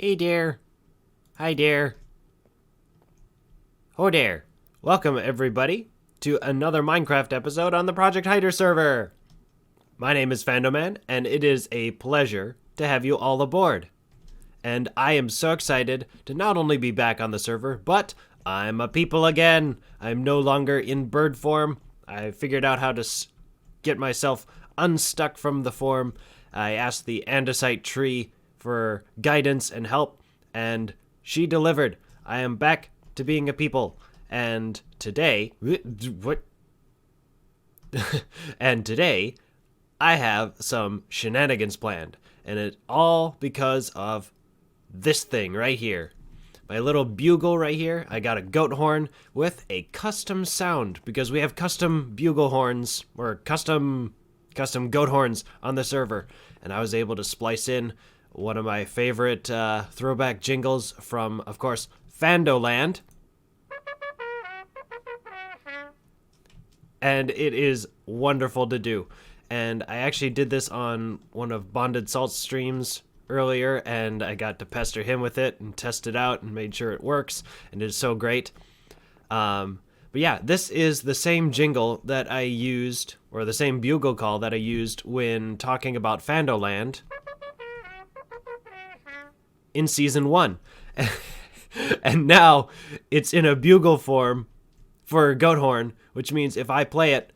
Hey there. Hi there. Oh there. Welcome everybody to another Minecraft episode on the Project Hydra server. My name is Fandoman and it is a pleasure to have you all aboard. And I am so excited to not only be back on the server, but I'm a people again. I'm no longer in bird form. I figured out how to get myself unstuck from the form. I asked the andesite tree for guidance and help, and she delivered. I am back to being a people, and today, what? And today, I have some shenanigans planned, and it's all because of this thing right here. My little bugle right here. I got a goat horn with a custom sound because we have custom bugle horns or custom goat horns on the server, and I was able to splice in one of my favorite throwback jingles from, of course, Fandoland. And it is wonderful to do. And I actually did this on one of Bonded Salt's streams earlier, and I got to pester him with it and test it out and made sure it works, and it's so great. But yeah, this is the same jingle that I used, or the same bugle call that I used when talking about Fandoland in Season 1. And now it's in a bugle form for goat horn, which means if I play it,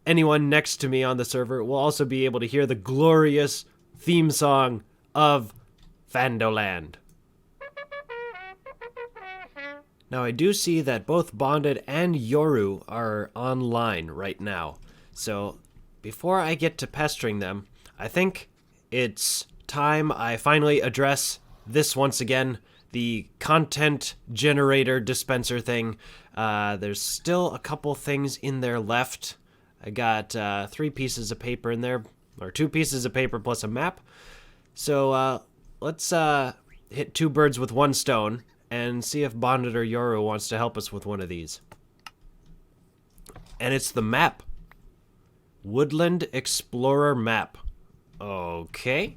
anyone next to me on the server will also be able to hear the glorious theme song of Fandoland. Now I do see that both Bonded and Yoru are online right now. So before I get to pestering them, I think it's time I finally address this once again, the content generator dispenser thing. There's still a couple things in there left. I got 3 pieces of paper in there, or 2 pieces of paper plus a map. So let's hit 2 birds with 1 stone and see if Bonded or Yoru wants to help us with one of these. And it's the map. Woodland Explorer map. Okay.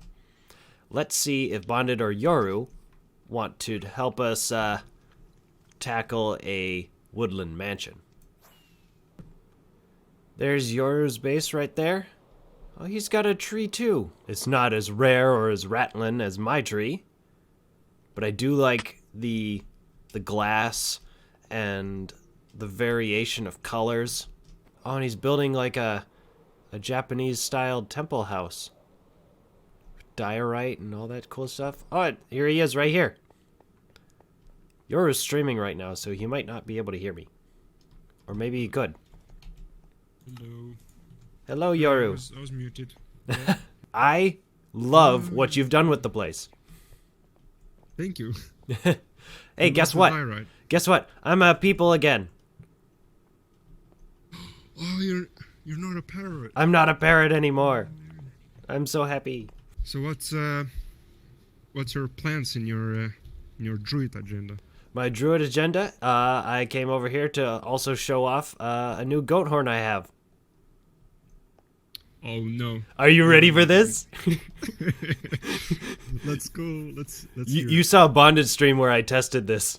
Let's see if Bonded or Yoru want to help us tackle a woodland mansion. There's Yoru's base right there. Oh, he's got a tree too. It's not as rare or as rattling as my tree, but I do like the glass and the variation of colors. Oh, and he's building like a Japanese-styled temple house. Diorite and all that cool stuff. Oh, here he is right here. Yoru's streaming right now, so he might not be able to hear me. Or maybe he could. Hello. Hello, Yoru. I was muted. Yeah. I love what you've done with the place. Thank you. Hey, guess what? Right. Guess what? I'm a people again. Oh, you're not a parrot. I'm not a parrot anymore. I'm so happy. So what's your plans in your druid agenda? My druid agenda, I came over here to also show off a new goat horn I have. Oh no. Are you ready for this? Let's go. Let's You saw a Bonded stream where I tested this.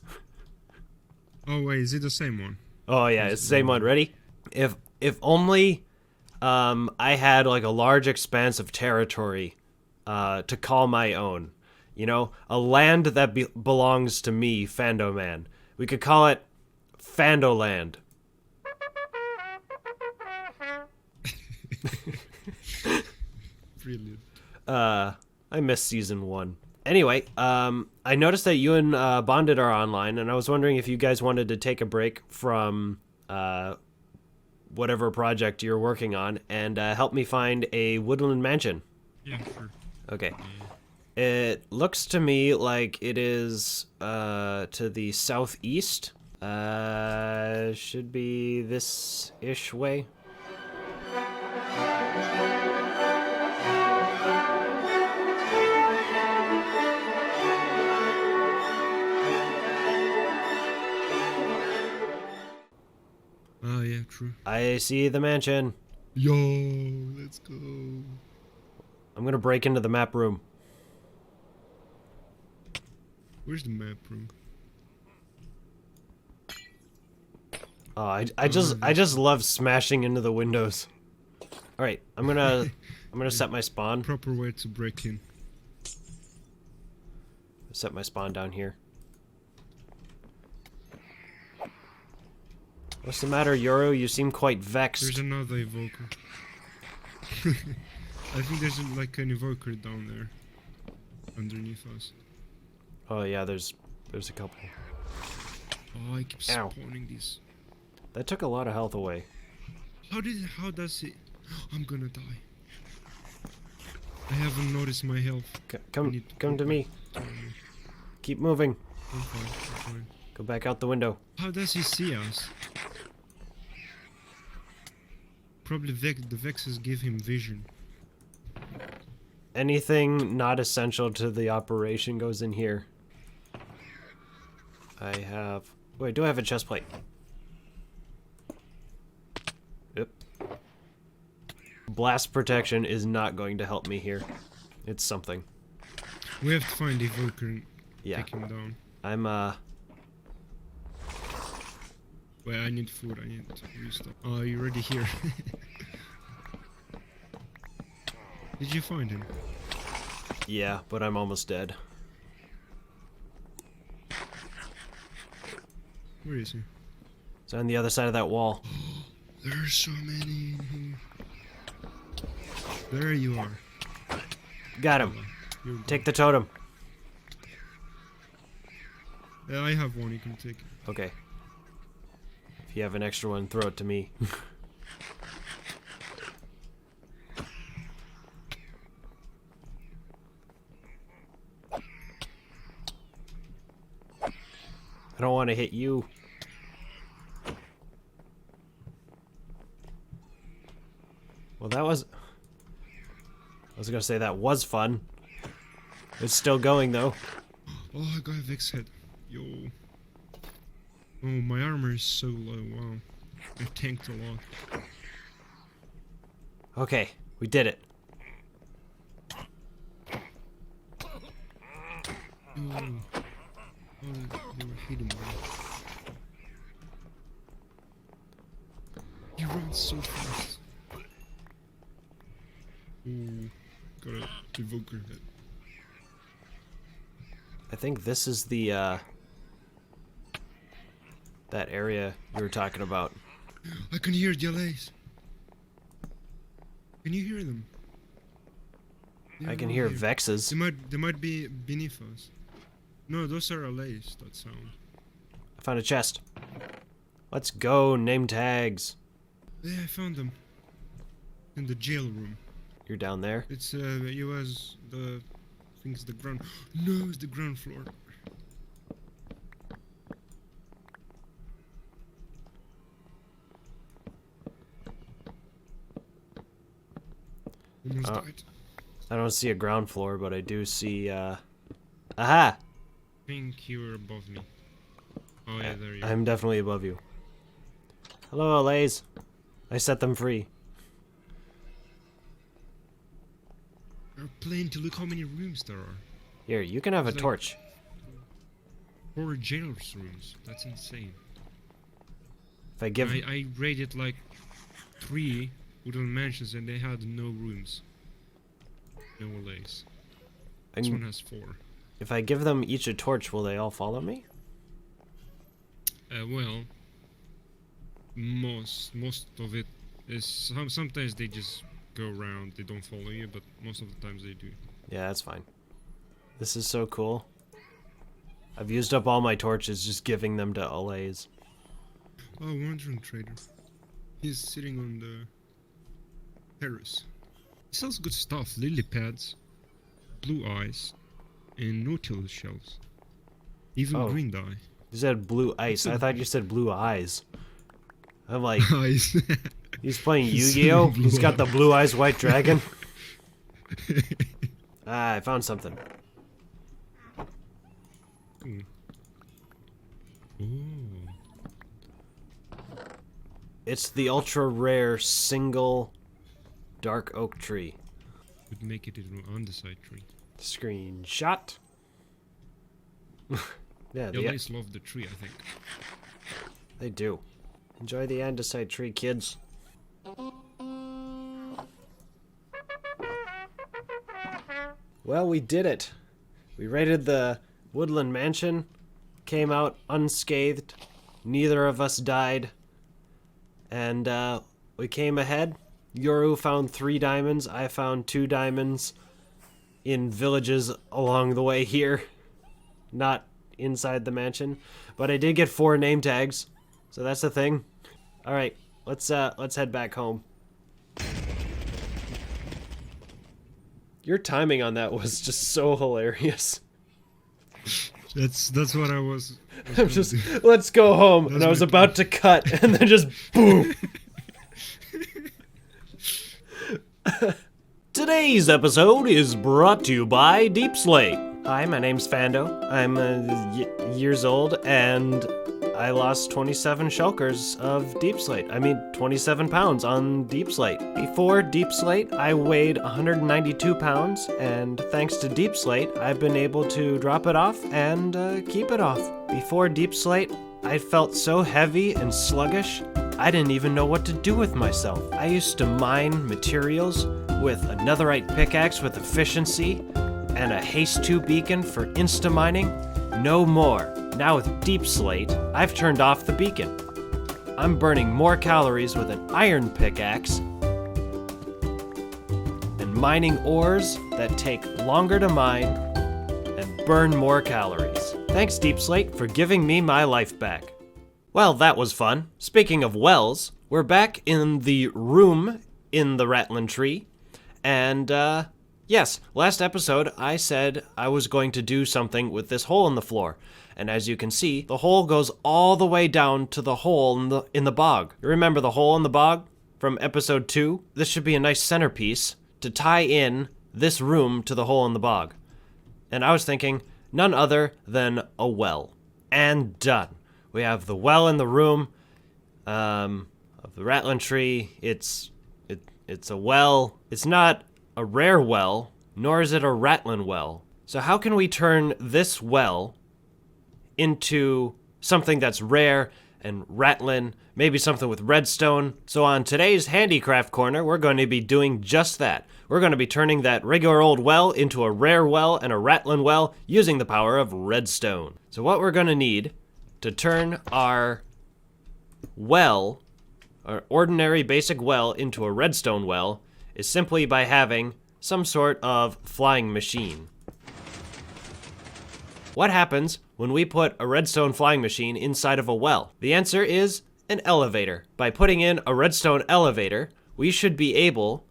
Oh wait, is it the same one? Oh yeah, it's the same one. Ready? If only I had like a large expanse of territory to call my own. You know, a land that belongs to me, Fandoman. We could call it Fandoland. Brilliant. I missed season 1. Anyway, I noticed that you and Bonded are online, and I was wondering if you guys wanted to take a break from whatever project you're working on and help me find a woodland mansion. Yeah, sure. Okay. It looks to me like it is to the southeast. Should be this-ish way. Oh yeah, true. I see the mansion. Yo, let's go. I'm gonna break into the map room. Where's the map room? Oh, I just love smashing into the windows. All right, I'm gonna set my spawn. Proper way to break in. Set my spawn down here. What's the matter, Yoru? You seem quite vexed. There's another evoker. I think there's like an evoker down there, underneath us. Oh yeah, there's a couple. Oh, I keep Ow. spawning these. That took a lot of health away. How does it? I'm gonna die. I haven't noticed my health. Come to me. Keep moving. I'm fine. Go back out the window. How does he see us? Probably the Vexes give him vision. Anything not essential to the operation goes in here. Wait, do I have a chest plate? Yep. Blast protection is not going to help me here. It's something. We have to find the evoker and Yeah. take him down. I'm Wait, I need food. I need to restock. Oh, you're already here. Did you find him? yeah, but I'm almost dead. Where is he? It's on the other side of that wall. There's so many in here. There you are. Got him. You're good. Take the totem. Yeah, I have one. You can take it. Okay. If you have an extra one, throw it to me. I don't want to hit you. Well, I was gonna say that was fun. It's still going though. Oh, I got a Vex head. Yo. Oh, my armor is so low. Wow. I tanked a lot. Okay, we did it. Yo. Oh, they were hidden. He runs so fast. Ooh. Got a evoker head. I think this is the that area you were talking about. I can hear the LAs. Can you hear them? I can hear Vexes. They might be beneath us. No, those are LAs, that sound. I found a chest. Let's go, name tags. Yeah, I found them. In the jail room. You're down there? It's it was the I think it's the ground. No, it's the ground floor. Almost died. I don't see a ground floor, but I do see aha! I think you're above me. Oh yeah, there you are. I'm definitely above you. Hello, LAs. I set them free. They're playing to look how many rooms there are. Here, you can have a It's like- torch. 4 jailers rooms. That's insane. If I give I raided like 3 woodland mansions and they had no rooms. No LAs. This one has 4. if I give them each a torch, will they all follow me? Well, most of it is sometimes they just go around, they don't follow you, but most of the times they do. Yeah, that's fine. This is so cool. I've used up all my torches just giving them to LAs. Oh, wandering trader. He's sitting on the terrace. He sells good stuff: lily pads, blue eyes, and Nautilus shells. Even Oh. green dye. You said blue ice. I thought you said blue eyes. I'm like, Eyes. he's playing He's Yu-Gi-Oh! blue He's got the eyes. blue eyes white dragon. Ah, I found something. Ooh. It's the ultra rare single dark oak tree. Would make it an andesite tree. Screenshot. Yeah, The lice love the tree, I think. they do. Enjoy the andesite tree, kids. Well, we did it. We raided the woodland mansion, came out unscathed. Neither of us died. And we came ahead. Yoru found 3 diamonds. I found 2 diamonds in villages along the way here. Not inside the mansion. But I did get 4 name tags. So that's the thing. Alright, let's head back home. Your timing on that was just so hilarious. That's what I was I'm just, let's go home. And I was about to cut, and then just boom. Today's episode is brought to you by Deep Slate. Hi, my name's Fando. I'm years old, and I lost 27 shulkers of Deep Slate. I mean, 27 pounds on Deep Slate. Before Deep Slate, I weighed 192 pounds, and thanks to Deep Slate, I've been able to drop it off and keep it off. Before Deep Slate, I felt so heavy and sluggish, I didn't even know what to do with myself. I used to mine materials with a netherite pickaxe with efficiency and a haste 2 beacon for insta-mining. No more. Now with Deep Slate, I've turned off the beacon. I'm burning more calories with an iron pickaxe and mining ores that take longer to mine and burn more calories. Thanks, Deep Slate, for giving me my life back. Well, that was fun. Speaking of wells, we're back in the room in the Rattlin Tree. And, yes, last episode I said I was going to do something with this hole in the floor. And as you can see, the hole goes all the way down to the hole in the bog. You remember the hole in the bog from episode 2? This should be a nice centerpiece to tie in this room to the hole in the bog. And I was thinking, none other than a well. And done. We have the well in the room of the Rattlin Tree. It's a well. It's not a rare well, nor is it a Rattlin well. So how can we turn this well into something that's rare and Rattlin, maybe something with redstone? So on today's Handicraft Corner, we're going to be doing just that. We're going to be turning that regular old well into a rare well and a Rattlin well using the power of redstone. So what we're going to need to turn our well, our ordinary basic well, into a redstone well is simply by having some sort of flying machine. What happens when we put a redstone flying machine inside of a well? The answer is an elevator. By putting in a redstone elevator, we should be able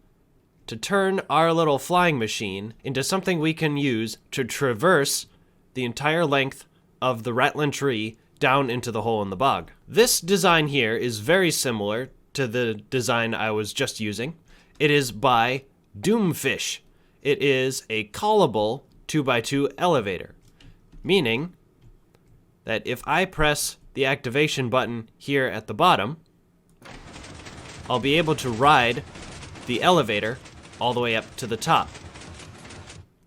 to turn our little flying machine into something we can use to traverse the entire length of the Rattlin Tree down into the hole in the bog. This design here is very similar to the design I was just using. It is by Doomfish. It is a callable 2x2 elevator, meaning that if I press the activation button here at the bottom, I'll be able to ride the elevator all the way up to the top,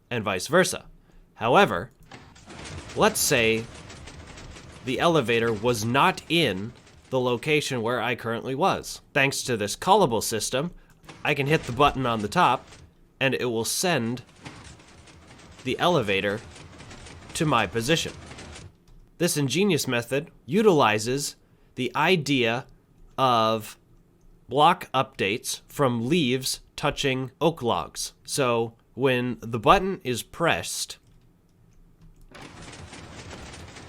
and vice versa. However, let's say the elevator was not in the location where I currently was. Thanks to this callable system, I can hit the button on the top, and it will send the elevator to my position. This ingenious method utilizes the idea of block updates from leaves touching oak logs. So when the button is pressed,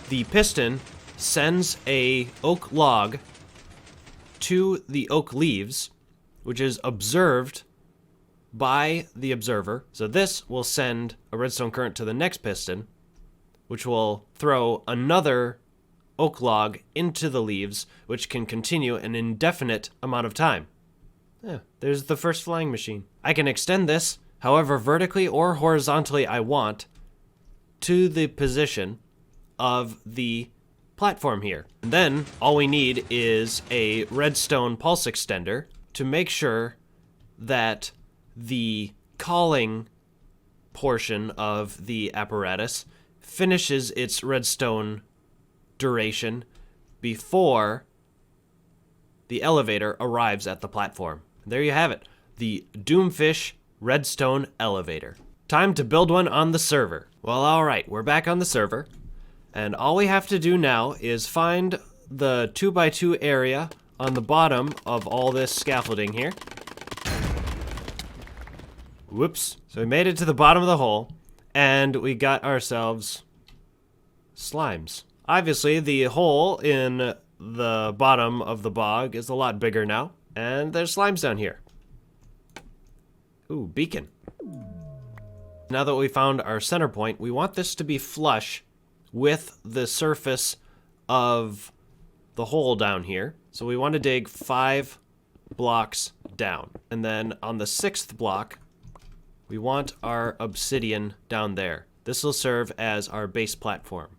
the piston sends a oak log to the oak leaves, which is observed by the observer. So this will send a redstone current to the next piston, which will throw another oak log into the leaves, which can continue an indefinite amount of time. Yeah, there's the first flying machine. I can extend this however vertically or horizontally I want to the position of the platform here. And then all we need is a redstone pulse extender to make sure that the calling portion of the apparatus finishes its redstone duration before the elevator arrives at the platform. There you have it, the Doomfish redstone elevator. Time to build one on the server. Well, alright, we're back on the server, and all we have to do now is find the 2x2 area on the bottom of all this scaffolding here. Whoops. So we made it to the bottom of the hole, and we got ourselves slimes. Obviously, the hole in the bottom of the bog is a lot bigger now, and there's slimes down here. Ooh, beacon. Now that we found our center point, we want this to be flush with the surface of the hole down here. So we want to dig 5 blocks down. And then on the 6th block, we want our obsidian down there. This will serve as our base platform.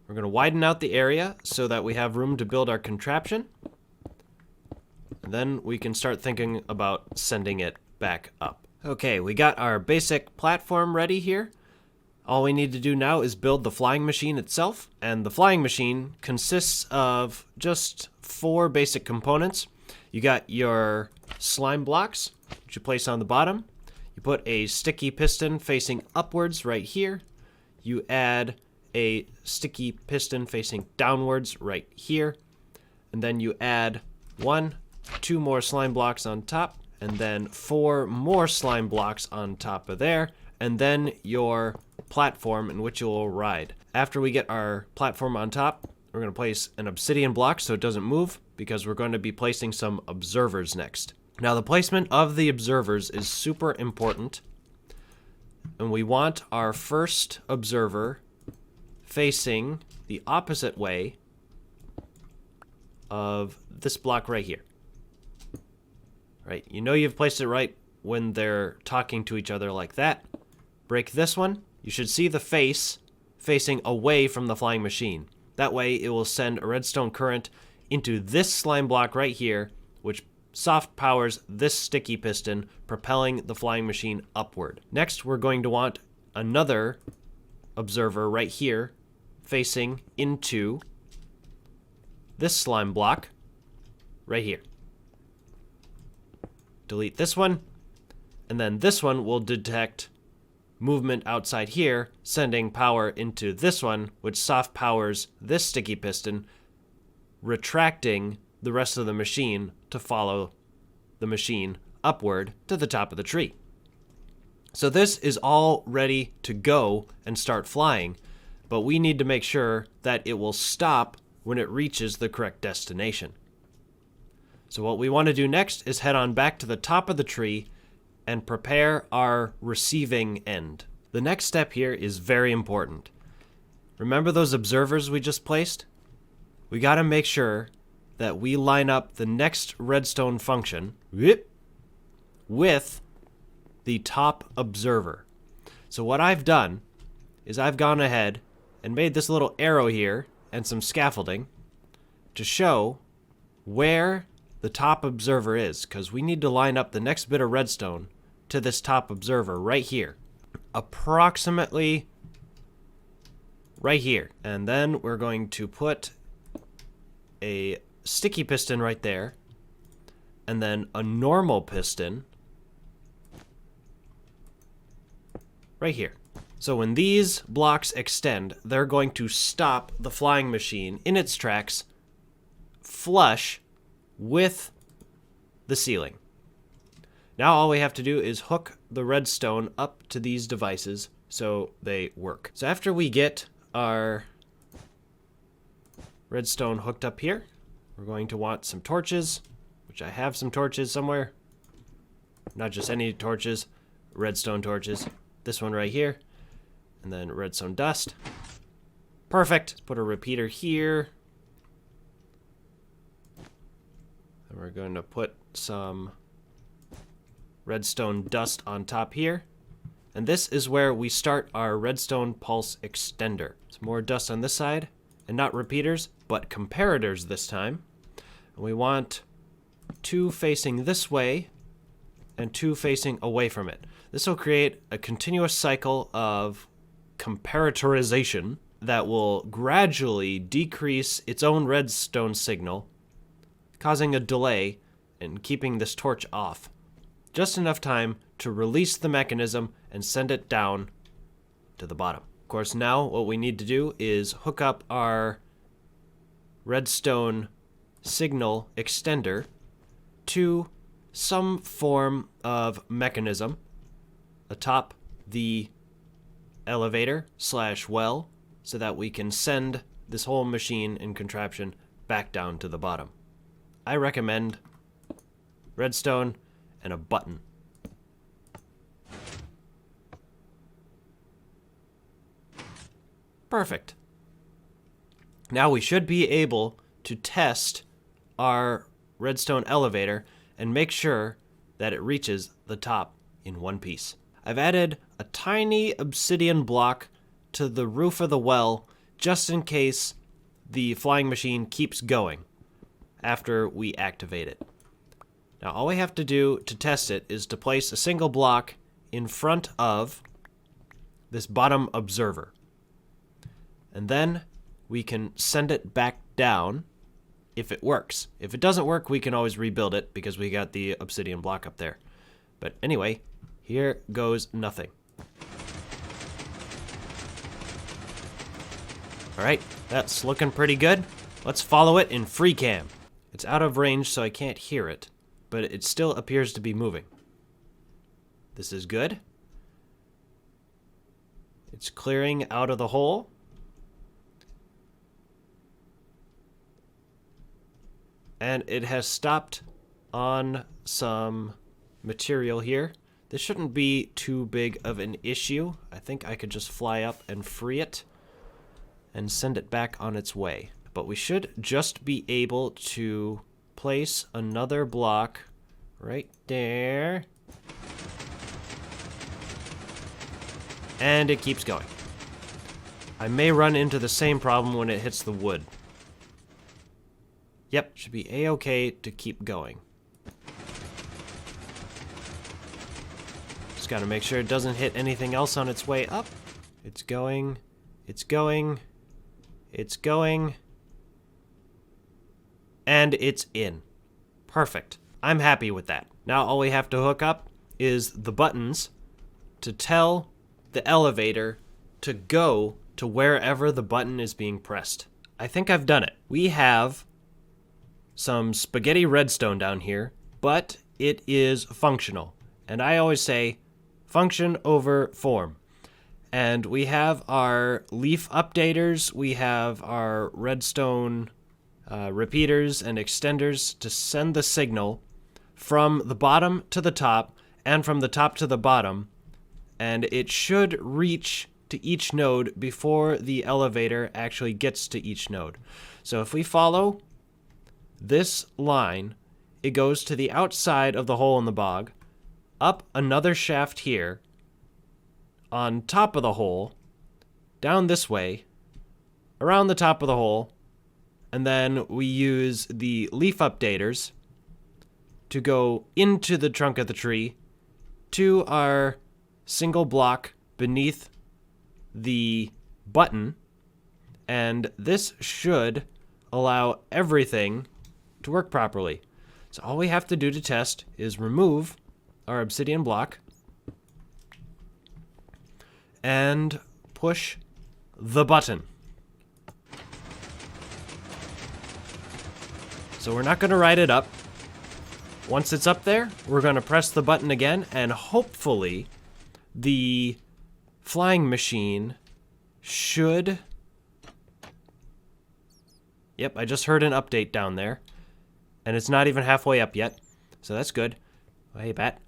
We're going to widen out the area so that we have room to build our contraption. And then we can start thinking about sending it back up. Okay, we got our basic platform ready here. All we need to do now is build the flying machine itself, and the flying machine consists of just 4 basic components. You got your slime blocks, which you place on the bottom. You put a sticky piston facing upwards right here. You add a sticky piston facing downwards right here. And then you add 1, 2 more slime blocks on top, and then 4 more slime blocks on top of there, and then your platform in which you will ride. After we get our platform on top, we're going to place an obsidian block so it doesn't move, because we're going to be placing some observers next. Now, the placement of the observers is super important, and we want our first observer facing the opposite way of this block right here. Right, you know you've placed it right when they're talking to each other like that. Break this one. You should see the face facing away from the flying machine. That way it will send a redstone current into this slime block right here, which soft powers this sticky piston, propelling the flying machine upward. Next, we're going to want another observer right here facing into this slime block right here. Delete this one, and then this one will detect movement outside here, sending power into this one, which soft powers this sticky piston, retracting the rest of the machine to follow the machine upward to the top of the tree. So this is all ready to go and start flying, but we need to make sure that it will stop when it reaches the correct destination. So what we want to do next is head on back to the top of the tree and prepare our receiving end. The next step here is very important. Remember those observers we just placed? We got to make sure that we line up the next redstone function with the top observer. So what I've done is I've gone ahead and made this little arrow here and some scaffolding to show where the top observer is, because we need to line up the next bit of redstone to this top observer right here, approximately right here. And then we're going to put a sticky piston right there, and then a normal piston right here. So when these blocks extend, they're going to stop the flying machine in its tracks flush with the ceiling. Now all we have to do is hook the redstone up to these devices so they work. So after we get our redstone hooked up here, we're going to want some torches, which I have some torches somewhere. Not just any torches, redstone torches. This one right here, and then redstone dust. Perfect. Let's put a repeater here. And we're going to put some redstone dust on top here. And this is where we start our redstone pulse extender. Some more dust on this side, and not repeaters, but comparators this time. And we want 2 facing this way and 2 facing away from it. This will create a continuous cycle of comparatorization that will gradually decrease its own redstone signal, causing a delay and keeping this torch off. Just enough time to release the mechanism and send it down to the bottom. Of course, now what we need to do is hook up our redstone signal extender to some form of mechanism atop the elevator/well so that we can send this whole machine and contraption back down to the bottom. I recommend redstone and a button. Perfect. Now we should be able to test our redstone elevator and make sure that it reaches the top in one piece. I've added a tiny obsidian block to the roof of the well just in case the flying machine keeps going after we activate it. Now all we have to do to test it is to place a single block in front of this bottom observer. And then we can send it back down if it works. If it doesn't work, we can always rebuild it because we got the obsidian block up there. But anyway, here goes nothing. Alright, that's looking pretty good. Let's follow it in free cam. It's out of range, so I can't hear it, but it still appears to be moving. This is good. It's clearing out of the hole. And it has stopped on some material here. This shouldn't be too big of an issue. I think I could just fly up and free it and send it back on its way. But we should just be able to place another block right there. And it keeps going. I may run into the same problem when it hits the wood. Yep, should be a-okay to keep going. Just gotta make sure it doesn't hit anything else on its way up. It's going, it's going, it's going, and it's in. Perfect. I'm happy with that. Now all we have to hook up is the buttons to tell the elevator to go to wherever the button is being pressed. I think I've done it. We have some spaghetti redstone down here, but it is functional. And I always say function over form. And we have our leaf updaters, we have our redstone repeaters and extenders to send the signal from the bottom to the top and from the top to the bottom, and it should reach to each node before the elevator actually gets to each node. So if we follow this line, it goes to the outside of the hole in the bog, up another shaft here, on top of the hole, down this way, around the top of the hole, and then we use the leaf updaters to go into the trunk of the tree to our single block beneath the button, and this should allow everything to work properly. So all we have to do to test is remove our obsidian block and push the button. So we're not going to ride it up. Once it's up there, we're going to press the button again, and hopefully the flying machine should... Yep, I just heard an update down there. And it's not even halfway up yet, so that's good. Oh, hey, Bat.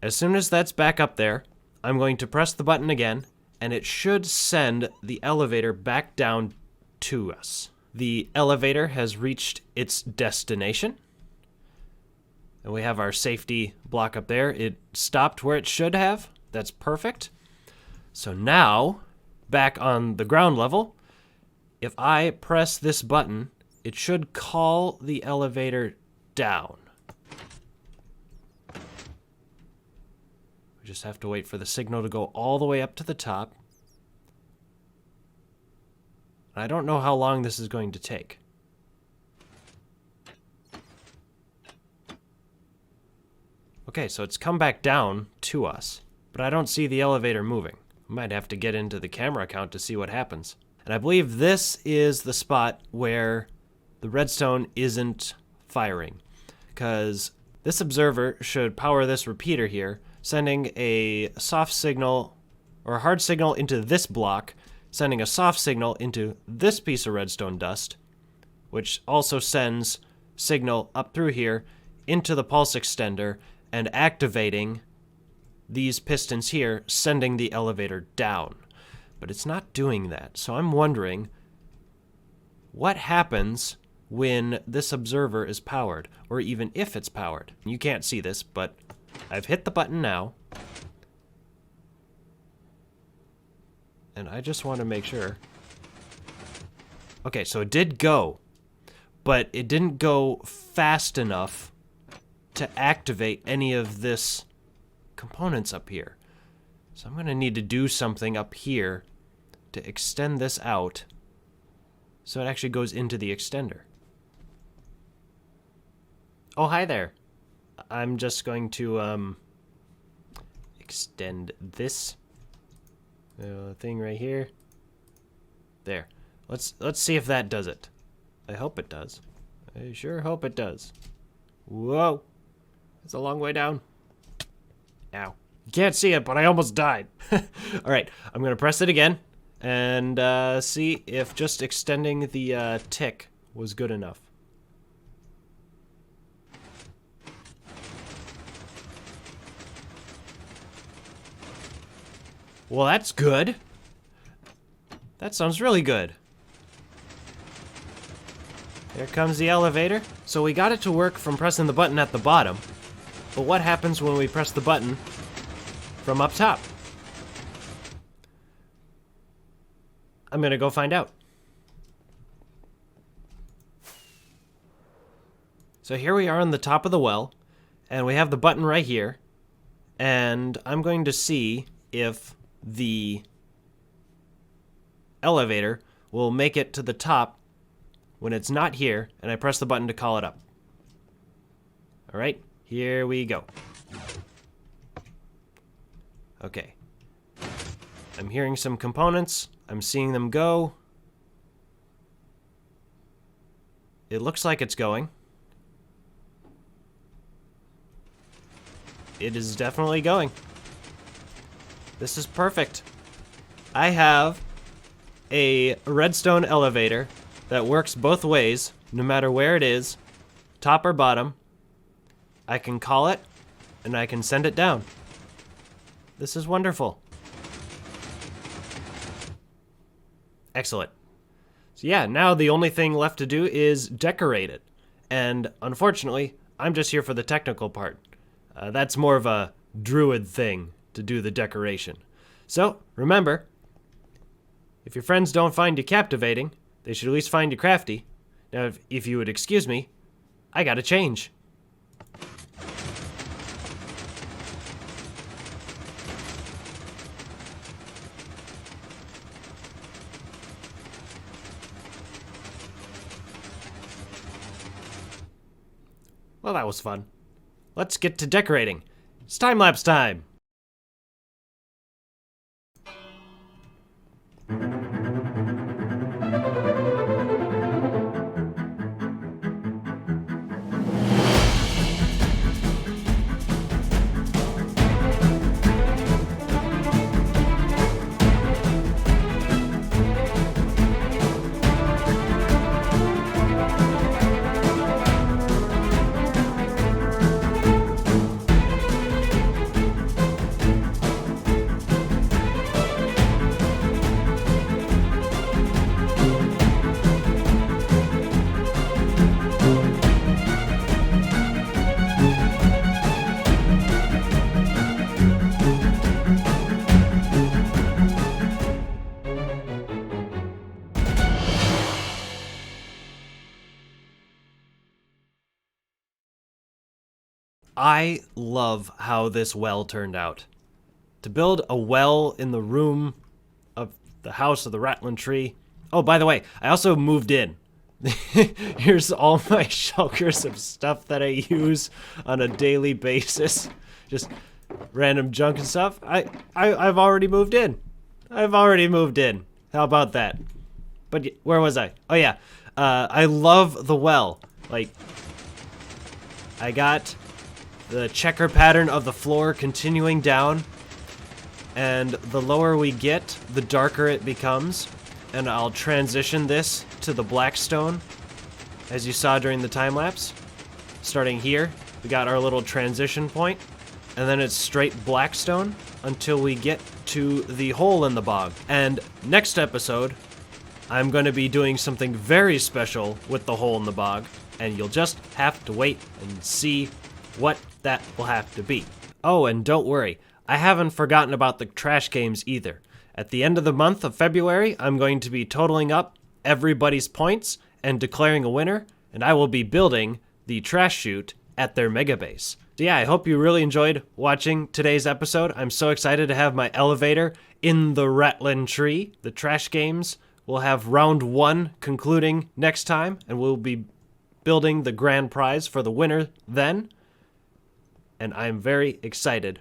As soon as that's back up there, I'm going to press the button again, and it should send the elevator back down to us. The elevator has reached its destination. And we have our safety block up there. It stopped where it should have. That's perfect. So now, back on the ground level, if I press this button, it should call the elevator down. We just have to wait for the signal to go all the way up to the top. I don't know how long this is going to take. Okay, so it's come back down to us, but I don't see the elevator moving. I might have to get into the camera account to see what happens. And I believe this is the spot where the redstone isn't firing, because this observer should power this repeater here, sending a soft signal or a hard signal into this block, sending a soft signal into this piece of redstone dust, which also sends signal up through here into the pulse extender and activating these pistons here, sending the elevator down. But it's not doing that. So I'm wondering what happens when this observer is powered, or even if it's powered. You can't see this, but I've hit the button now. And I just want to make sure. Okay, so it did go, but it didn't go fast enough to activate any of this components up here. So I'm going to need to do something up here to extend this out so it actually goes into the extender. Oh, hi there. I'm just going to extend this thing right here. There. Let's see if that does it. I hope it does. I sure hope it does. Whoa. It's a long way down. Ow. You can't see it, but I almost died. Alright, I'm going to press it again and see if just extending the tick was good enough. Well, that's good. That sounds really good. There comes the elevator. So we got it to work from pressing the button at the bottom. But what happens when we press the button from up top? I'm gonna go find out. So here we are on the top of the well, and we have the button right here, and I'm going to see if the elevator will make it to the top when it's not here, and I press the button to call it up. Alright, here we go. Okay. I'm hearing some components. I'm seeing them go. It looks like it's going. It is definitely going. This is perfect. I have a redstone elevator that works both ways, no matter where it is, top or bottom. I can call it, and I can send it down. This is wonderful. Excellent. So yeah, now the only thing left to do is decorate it. And unfortunately, I'm just here for the technical part. That's more of a druid thing to do the decoration. So, remember, if your friends don't find you captivating, they should at least find you crafty. Now, if you would excuse me, I gotta change. Well, that was fun. Let's get to decorating. It's time-lapse time! I love how this well turned out. To build a well in the room of the house of the Rattlin Tree, Oh, by the way, I also moved in. Here's all my shulkers of stuff that I use on a daily basis. Just random junk and stuff. I've already moved in. I've already moved in. How about that? But where was I? Oh yeah, I love the well. Like, I got the checker pattern of the floor continuing down, and the lower we get, the darker it becomes. And I'll transition this to the blackstone, as you saw during the time lapse. Starting here, we got our little transition point, and then it's straight blackstone until we get to the hole in the bog. And next episode, I'm going to be doing something very special with the hole in the bog, and you'll just have to wait and see what that will have to be. Oh, and don't worry, I haven't forgotten about the trash games either. At the end of the month of February, I'm going to be totaling up everybody's points and declaring a winner, and I will be building the trash chute at their mega base. So yeah, I hope you really enjoyed watching today's episode. I'm so excited to have my elevator in the Rattlin Tree. The trash games will have round 1 concluding next time, and we'll be building the grand prize for the winner then. And I'm very excited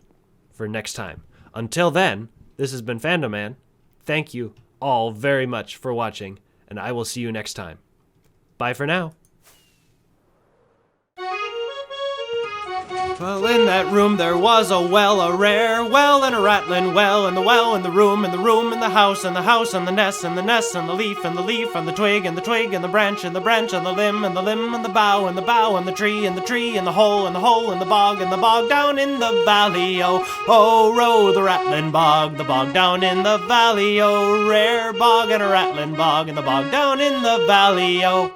for next time. Until then, this has been Fandoman. Thank you all very much for watching, and I will see you next time. Bye for now. Well, in that room there was a well, a rare well, and a rattling well, and the well, and the room, and the room, and the house, and the house, and the nest, and the nest, and the leaf, and the leaf, and the twig, and the twig, and the branch, and the branch, and the limb, and the limb, and the bough, and the bough, and the tree, and the tree, and the hole, and the hole, and the bog down in the valley, oh, oh, row the rattling bog, the bog down in the valley, oh, rare bog, and a rattling bog, and the bog down in the valley, oh.